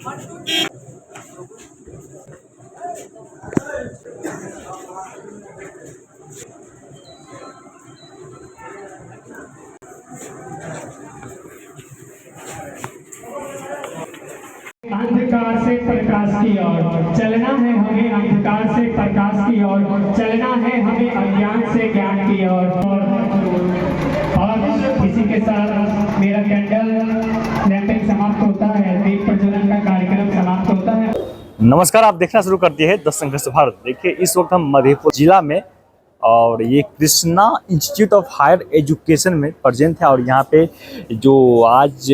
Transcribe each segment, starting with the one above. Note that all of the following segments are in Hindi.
अंधकार से प्रकाश की ओर चलना है हमें, अंधकार से प्रकाश की ओर चलना है हमें, अज्ञान से ज्ञान की ओर। और इसी के साथ मेरा कैंडल लैंपिंग समाप्त होता है, दीप प्रज्वलन का कार्यक्रम समाप्त होता है। नमस्कार, आप देखना शुरू कर दिए हैं 10 संघर्ष भारत। देखिए, इस वक्त हम मधेपुरा जिला में और ये Krishna institute of higher education में प्रेजेंट है। और यहाँ पे जो आज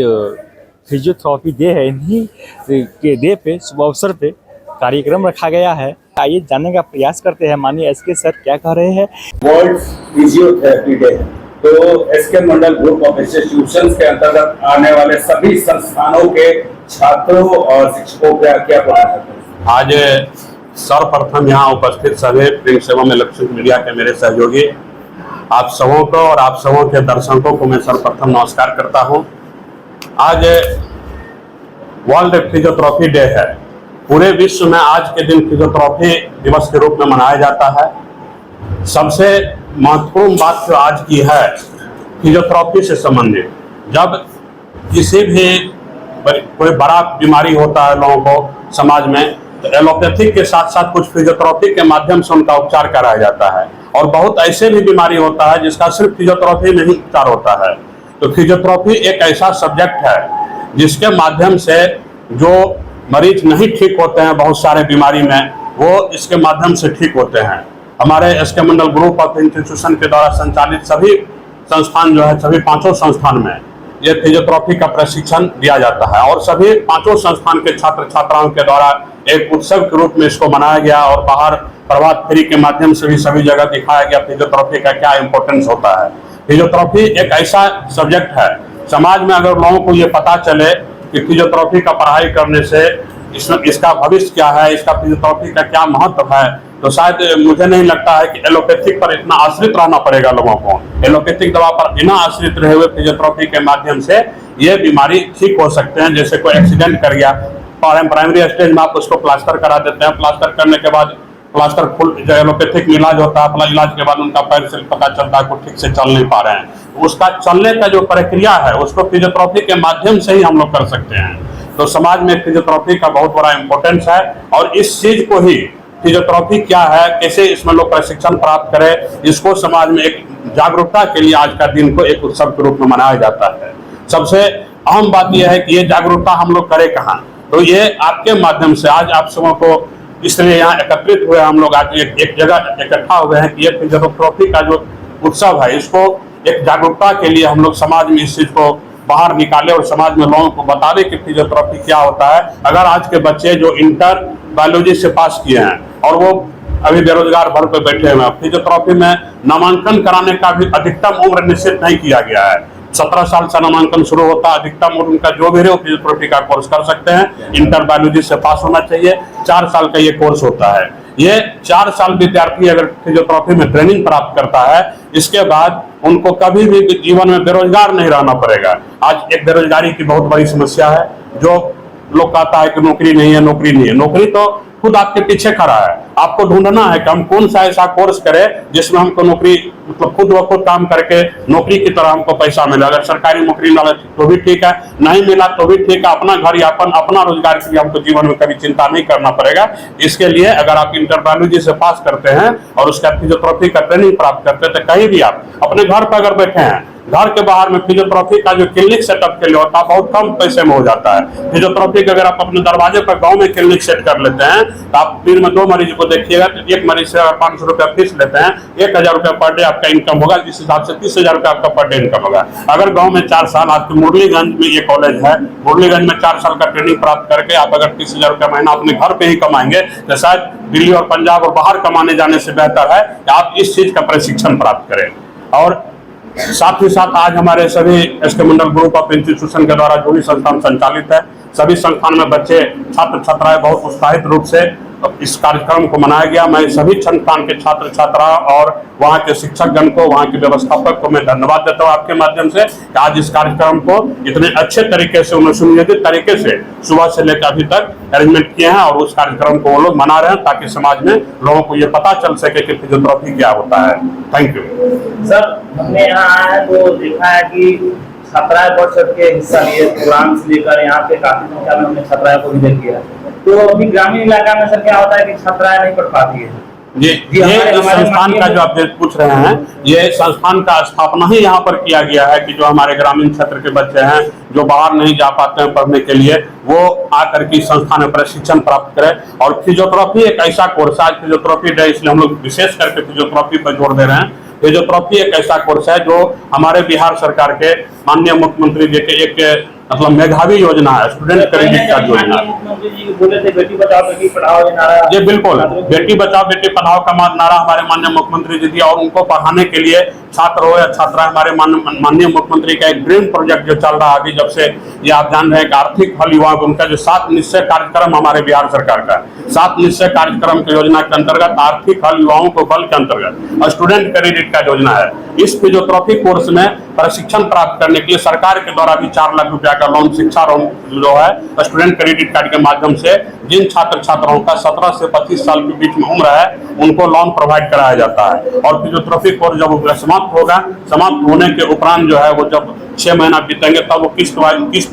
फिजियोथेरेपी डे है, इन्हीं के डे पे शुभ अवसर पे कार्यक्रम रखा गया है। आइए जानने का प्रयास करते हैं, माननीय एसके सर क्या कह रहे हैं। वर्ल्ड फिजियोथेरेपी डे, तो SK Mandal group of institutions के अंतर्गत आने वाले सभी संस्थानों के छात्रों और शिक्षकों का क्या कहना है। आज सर्वप्रथम यहाँ उपस्थित सभी प्रिंट एवं इलेक्ट्रॉनिक मीडिया के मेरे सहयोगी आप सबों को और आप सबों के दर्शकों को मैं सर्वप्रथम नमस्कार करता हूँ। आज वर्ल्ड फिजियोथेरेपी डे है। पूरे विश्व में आज के दिन फिजियोथेरेपी दिवस के रूप में मनाया जाता है। सबसे महत्वपूर्ण बात जो आज की है फिजियोथेरेपी से संबंधित, जब किसी भी कोई बड़ा बीमारी होता है लोगों को समाज में, तो एलोपैथिक के साथ साथ कुछ फिजियोथेरेपी के माध्यम से उनका उपचार कराया जाता है। और बहुत ऐसे भी बीमारी होता है जिसका सिर्फ फिजियोथेरेपी में ही उपचार होता है। तो फिजियोथेरेपी एक ऐसा सब्जेक्ट है जिसके माध्यम से जो मरीज नहीं ठीक होते हैं बहुत सारे बीमारी में, वो इसके माध्यम से ठीक होते हैं। हमारे SK Mandal group of institution के द्वारा संचालित सभी संस्थान जो है, सभी पांचों संस्थान में ये फिजियोथेरेपी का प्रशिक्षण दिया जाता है। और सभी पांचों संस्थान के छात्र छात्राओं के द्वारा एक उत्सव के रूप में इसको मनाया गया और बाहर प्रभात फेरी के माध्यम से भी सभी जगह दिखाया गया फिजियोथेरेपी का क्या इंपॉर्टेंस होता है। फिजियोथेरेपी एक ऐसा सब्जेक्ट है, समाज में अगर लोगों को ये पता चले कि फिजियोथेरेपी का पढ़ाई करने से इसका भविष्य क्या है, इसका फिजियोथेरेपी का क्या महत्व है, तो शायद मुझे नहीं लगता है कि एलोपैथिक पर इतना आश्रित रहना पड़ेगा लोगों को। एलोपैथिक दवा पर बिना आश्रित रहे हुए फिजियोथेरेपी के माध्यम से ये बीमारी ठीक हो सकते हैं। जैसे कोई एक्सीडेंट कर गया, प्राइमरी स्टेज में आप उसको प्लास्टर करा देते हैं, प्लास्टर करने के बाद प्लास्टर फुल जो एलोपैथिक इलाज होता है, इलाज के बाद उनका पैर से पता चलता है कि ठीक से चल नहीं पा रहे हैं, उसका चलने का जो प्रक्रिया है उसको फिजियोथेरेपी के माध्यम से ही हम लोग कर सकते हैं। तो समाज में फिजियोथेरेपी का बहुत बड़ा इंपॉर्टेंस है। और इस चीज को ही फिजियोथेरेपी क्या है, कैसे इसमें लोग प्रशिक्षण प्राप्त करें, इसको समाज में एक जागरूकता के लिए आज का दिन को एक उत्सव के रूप में मनाया जाता है। सबसे अहम बात यह है कि ये जागरूकता हम लोग करें कहाँ, तो ये आपके माध्यम से आज आप सबों को इसलिए यहाँ एकत्रित हुए हम लोग आज एक जगह इकट्ठा हुए हैं कि ये फिजियोथेरेपी का जो उत्सव है इसको एक जागरूकता के लिए हम लोग समाज में इस चीज को बाहर निकाले और समाज में लोगों को बता दें कि फिजियोथेरेपी क्या होता है। अगर आज के बच्चे जो इंटर बायोलॉजी से पास किए हैं और वो अभी बेरोजगार भर पे बैठे हुए हैं, फिजियोथेरेपी में नामांकन कराने का भी अधिकतम उम्र निश्चित नहीं किया गया है। 17 साल से नामांकन शुरू होता है, अधिकतम उम्र उनका जो भी रहे फिजियोथेरेपी का कोर्स कर सकते हैं। इंटर बायोलॉजी से पास होना चाहिए, 4 साल का ये कोर्स होता है। ये 4 साल विद्यार्थी अगर फिजियोथेरेपी में ट्रेनिंग प्राप्त करता है, इसके बाद उनको कभी भी जीवन में बेरोजगार नहीं रहना पड़ेगा। आज एक बेरोजगारी की बहुत बड़ी समस्या है, जो लोग कहता है कि नौकरी नहीं है, नौकरी नहीं है। नौकरी तो खुद आपके पीछे खड़ा है, आपको ढूंढना है कि हम कौन सा ऐसा कोर्स करें जिसमें हमको नौकरी मतलब खुद व खुद काम करके नौकरी की तरह हमको पैसा मिले। अगर सरकारी नौकरी मिला तो भी ठीक है, नहीं मिला तो भी ठीक है, अपना घर यापन अपना रोजगार के लिए हमको जीवन में कभी चिंता नहीं करना पड़ेगा। इसके लिए अगर आप इंटर बायोलॉजी से पास करते हैं और उसका फिजियोथेरेपी का ट्रेनिंग प्राप्त करते हैं, तो कहीं भी आप अपने घर पर अगर बैठे हैं, घर के बाहर में फिजियोथेरेपी का जो क्लिनिक सेटअप के लिए होता है बहुत कम पैसे में हो जाता है। फिजियोथेरेपी का अगर आप अपने दरवाजे पर गांव में क्लिनिक सेट कर लेते हैं तो आप दिन में 2 मरीज को देखिएगा तो एक मरीज से 500 रुपया फीस लेते हैं, 1000 रुपया पर डे आपका इनकम होगा, जिस हिसाब से 30,000 रुपया आपका पर डे इनकम होगा। अगर गाँव में 4 साल, आपके मुरलीगंज में ये कॉलेज है, मुरलीगंज में 4 साल का ट्रेनिंग प्राप्त करके आप अगर 30,000 रुपया महीना अपने घर पे ही कमाएंगे तो शायद दिल्ली और पंजाब और बाहर कमाने जाने से बेहतर है कि आप इस चीज का प्रशिक्षण प्राप्त करें। और साथ ही साथ आज हमारे सभी SK Mandal group of institution के द्वारा जो भी संस्थान संचालित है, सभी संस्थान में बच्चे छात्र छात्राएं बहुत उत्साहित रूप से इस कार्यक्रम को मनाया गया। मैं सभी संस्थान के छात्र छात्रा और वहाँ के शिक्षकगण को, वहाँ के व्यवस्थापक को मैं धन्यवाद देता हूँ आपके माध्यम से कि आज इस कार्यक्रम को इतने अच्छे तरीके से, उन्होंने सुनियोजित तरीके से सुबह से लेकर अभी तक अरेंजमेंट किए हैं और उस कार्यक्रम को वो लोग मना रहे हैं ताकि समाज में लोगों को ये पता चल सके कि फिजियोथेरेपी क्या होता है। Thank you sir. हमने यहाँ आया तो देखा है कि छात्राएं बढ़ चढ़ के हिस्सा लिए, प्रोग्राम से लेकर यहाँ पे काफी संख्या में हमने छात्राएं को भी देख लिया। तो अभी ग्रामीण इलाका में सर क्या होता है कि छात्राएं नहीं पढ़ पाती है। ये इस संस्थान का जो आप पूछ रहे हैं, ये संस्थान का स्थापना ही यहाँ पर किया गया है कि जो हमारे ग्रामीण क्षेत्र के बच्चे हैं जो बाहर नहीं जा पाते हैं पढ़ने के लिए, वो आकर के संस्थान में प्रशिक्षण प्राप्त करें। और फिजियोथेरेपी एक ऐसा कोर्स है, आज फिजियोथेरेपी डे इसलिए हम लोग विशेष करके फिजियोथेरेपी पर जोर दे रहे हैं। फिजियोथेरेपी एक ऐसा कोर्स है जो हमारे बिहार सरकार के माननीय मुख्यमंत्री जी के एक मतलब मेधावी योजना है, स्टूडेंट क्रेडिट कार्ड योजना। मुख्यमंत्री जी बोले थे बेटी बचाओ बेटी पढ़ाओ ये नारा। जी बिल्कुल, बेटी बचाओ बेटी पढ़ाओ का नारा हमारे माननीय मुख्यमंत्री जी दिया और उनको पढ़ाने के लिए छात्र हो या छात्रा, हमारे माननीय मुख्यमंत्री का एक ड्रीम प्रोजेक्ट जो चल रहा है अभी जब से, ये आप जान रहे हैं कि आर्थिक फल युवाओं को, उनका जो 7 निश्चय कार्यक्रम हमारे बिहार सरकार का 7 निश्चय कार्यक्रम की योजना के अंतर्गत आर्थिक फल युवाओं को बल के अंतर्गत स्टूडेंट क्रेडिट का योजना है। इस फिजियोथेरेपी कोर्स में प्रशिक्षण प्राप्त करने के लिए सरकार के द्वारा भी 4 लाख रुपया का लोन, शिक्षा लोन जो है स्टूडेंट क्रेडिट कार्ड के माध्यम से जिन छात्र छात्राओं का 17 से 25 साल के बीच में उम्र है उनको लोन प्रोवाइड कराया जाता है। और फिजियोथेरेपी कोर्स जब समाप्त होगा, समाप्त होने के उपरांत जो है वो जब 6 महीना बीतेंगे तब वो किस्त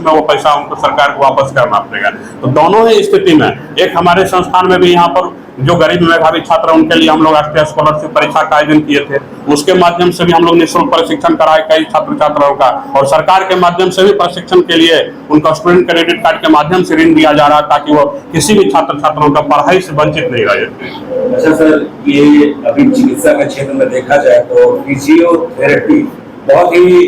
में वो पैसा उनको सरकार को वापस करना पड़ेगा। तो दोनों ही स्थिति में एक हमारे संस्थान में भी यहाँ पर जो गरीब मेधावी छात्र उनके लिए हम लोग राष्ट्रीय स्कॉलरशिप परीक्षा का आयोजन किए थे, उसके माध्यम से भी हम लोग निःशुल्क प्रशिक्षण कराए कई छात्र छात्राओं का, और सरकार के माध्यम से भी प्रशिक्षण के लिए उनका स्टूडेंट क्रेडिट कार्ड के माध्यम से ऋण दिया जा रहा ताकि वो किसी भी छात्र छात्राओं का पढ़ाई से वंचित नहीं रहे। अच्छा सर, ये अभी चिकित्सा के क्षेत्र में देखा जाए तो फिजियोथेरेपी बहुत ही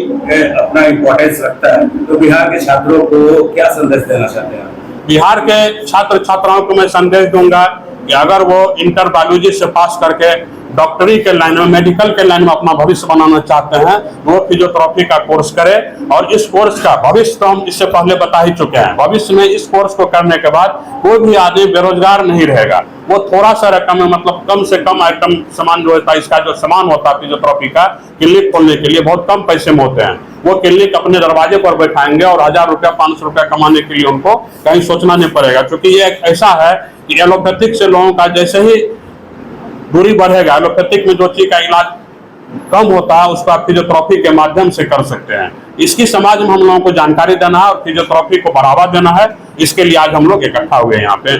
अपना इम्पोर्टेंस रखता है, तो बिहार के छात्रों को क्या संदेश देना चाहते हैं? बिहार के छात्र छात्राओं को मैं संदेश दूंगा कि अगर वो इंटर बायोलॉजी से पास करके डॉक्टरी के लाइन में, मेडिकल के लाइन में अपना भविष्य बनाना चाहते हैं, वो फिजियोथेरेपी का कोर्स करें। और इस कोर्स का भविष्य तो हम इससे पहले बता ही चुके हैं, भविष्य में इस कोर्स को करने के बाद कोई भी आदमी बेरोजगार नहीं रहेगा। वो थोड़ा सा रकम में, मतलब कम से कम आइटम सामान जो होता है, इसका जो सामान होता है फिजियोथेरेपी का क्लिनिक खोलने के लिए बहुत कम पैसे में होते हैं, वो क्लिनिक अपने दरवाजे पर बैठाएंगे और 1000 रुपया 500 रुपया कमाने के लिए उनको कहीं सोचना नहीं पड़ेगा। क्योंकि ये एक ऐसा है कि एलोपैथिक से लोगों का जैसे ही दूरी बढ़ेगा, एलोपैथिक में जो चीज का इलाज कम होता है उसको आप फिजियोथेरेपी के माध्यम से कर सकते हैं। इसकी समाज में हम लोगों को जानकारी देना है और फिजियोथेरेपी को बढ़ावा देना है, इसके लिए आज हम लोग इकट्ठा हुए यहाँ पे।